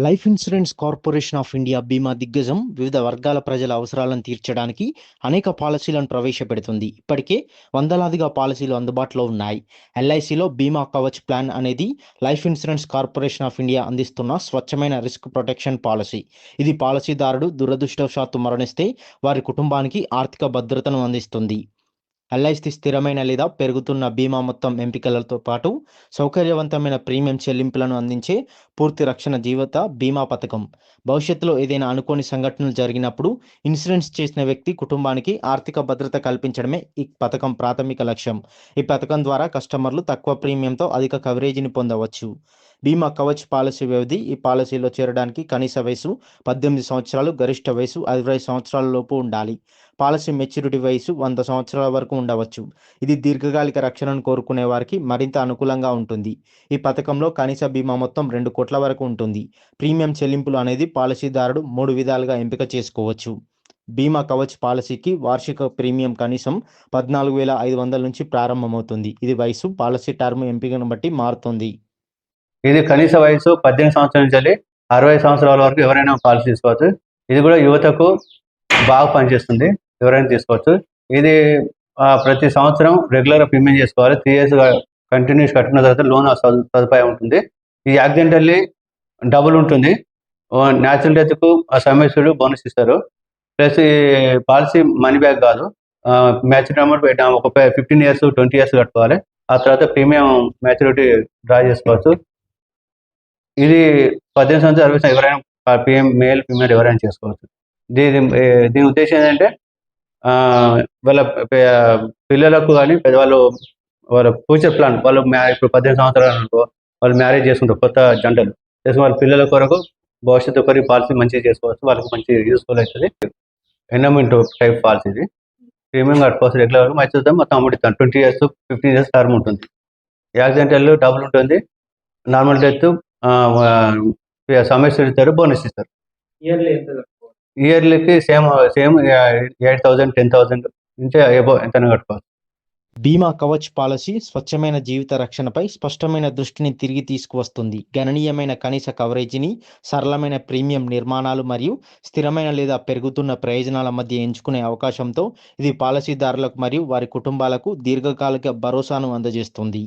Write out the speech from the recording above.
Life insurance corporation of India బీమా దిగ్గజం వివిధ వర్గాల ప్రజల అవసరాలను తీర్చడానికి అనేక పాలసీలను ప్రవేశపెడుతుంది. ఇప్పటికే వందలాదిగా పాలసీలు అందుబాటులో ఉన్నాయి. ఎల్ఐసిలో బీమా కవచ్ ప్లాన్ అనేది life insurance corporation of India అందిస్తున్న స్వచ్ఛమైన రిస్క్ ప్రొటెక్షన్ పాలసీ. ఇది పాలసీదారుడు దురదృష్టవశాత్తు మరణిస్తే వారి కుటుంబానికి ఆర్థిక భద్రతను అందిస్తుంది. ఎల్ఐసి స్థిరమైన లేదా పెరుగుతున్న బీమా మొత్తం ఎంపికలతో పాటు సౌకర్యవంతమైన ప్రీమియం చెల్లింపులను అందించే పూర్తి రక్షణ జీవిత బీమా పథకం. భవిష్యత్తులో ఏదైనా అనుకోని సంఘటనలు జరిగినప్పుడు ఇన్సూరెన్స్ చేసిన వ్యక్తి కుటుంబానికి ఆర్థిక భద్రత కల్పించడమే ఈ పథకం ప్రాథమిక లక్ష్యం. ఈ పథకం ద్వారా కస్టమర్లు తక్కువ ప్రీమియంతో అధిక కవరేజీని పొందవచ్చు. బీమా కవచ్ పాలసీ వ్యవధి: ఈ పాలసీలో చేరడానికి కనీస వయసు 18 సంవత్సరాలు, గరిష్ట వయసు 60 సంవత్సరాల లోపు ఉండాలి. పాలసీ మెచ్యూరిటీ వయసు 100 సంవత్సరాల వరకు ఉండవచ్చు. ఇది దీర్ఘకాలిక రక్షణను కోరుకునే వారికి మరింత అనుకూలంగా ఉంటుంది. ఈ పథకంలో కనీస బీమా మొత్తం 2 కోట్ల వరకు ఉంటుంది. ప్రీమియం చెల్లింపులు అనేది పాలసీదారుడు 3 విధాలుగా ఎంపిక చేసుకోవచ్చు. బీమా కవచ్ పాలసీకి వార్షిక ప్రీమియం కనీసం 14,500 నుంచి ప్రారంభమవుతుంది. ఇది వయసు, పాలసీ టర్మ్ ఎంపికను బట్టి మారుతుంది. ఇది కనీస వయసు 18 సంవత్సరాల నుంచి 60 సంవత్సరాల వరకు ఎవరైనా పాలసీ తీసుకోవచ్చు. ఇది కూడా యువతకు బాగా పనిచేస్తుంది, ఎవరైనా తీసుకోవచ్చు. ఇది ప్రతి సంవత్సరం రెగ్యులర్గా ప్రీమియం చేసుకోవాలి. 3 years కంటిన్యూస్ కట్టుకున్న తర్వాత లోన్ సదుపాయం ఉంటుంది. ఈ యాక్సిడెంటల్లీ డబుల్ ఉంటుంది. న్యాచురల్ డెత్కు సమస్యలు బోనస్ ఇస్తారు. ప్లస్ ఈ పాలసీ మనీ బ్యాక్ కాదు, మ్యాచ్యూరిటీ అమౌంట్ ఒక 15 years 20 years కట్టుకోవాలి. ఆ తర్వాత ప్రీమియం మ్యాచ్యూరిటీ డ్రా చేసుకోవచ్చు. ఇది 18 సంవత్సరాలు 60 ఎవరైనా మేల్ ఫీమేల్ ఎవరైనా చేసుకోవచ్చు. దీని ఉద్దేశం ఏంటంటే వాళ్ళ పిల్లలకు కానీ పెద్దవాళ్ళు వాళ్ళ ఫ్యూచర్ ప్లాన్, వాళ్ళు ఇప్పుడు 18 సంవత్సరాలు అనుకో, వాళ్ళు మ్యారేజ్ చేసుకుంటారు, కొత్త జంటలు చేసుకుని వాళ్ళ పిల్లల కొరకు భవిష్యత్తు కొరకు పాలసీ మంచిగా చేసుకోవచ్చు. వాళ్ళకి మంచి యూస్ఫుల్ అవుతుంది. ఎండోమెంట్ టైప్ పాలసీ ఇది. ప్రీమియం కట్టుకోవచ్చు రెగ్యులర్గా. మంచి మొత్తం అమౌంట్ ఇస్తాను. 20 years 15 years టర్మ్ ఉంటుంది. యాక్సిడెంటల్ డబుల్ ఉంటుంది. నార్మల్ డెత్ సమస్య ఇస్తారు, బోనస్ ఇస్తారు. ఇయర్లీకి సేమ్ 8,000 10,000 నుంచి ఎంత కట్టుకోవచ్చు. బీమా కవచ్ పాలసీ స్వచ్ఛమైన జీవిత రక్షణపై స్పష్టమైన దృష్టిని తిరిగి తీసుకువస్తుంది. గణనీయమైన కనీస కవరేజీని, సరళమైన ప్రీమియం నిర్మాణాలు మరియు స్థిరమైన లేదా పెరుగుతున్న ప్రయోజనాల మధ్య ఎంచుకునే అవకాశంతో ఇది పాలసీదారులకు మరియు వారి కుటుంబాలకు దీర్ఘకాలిక భరోసాను అందజేస్తుంది.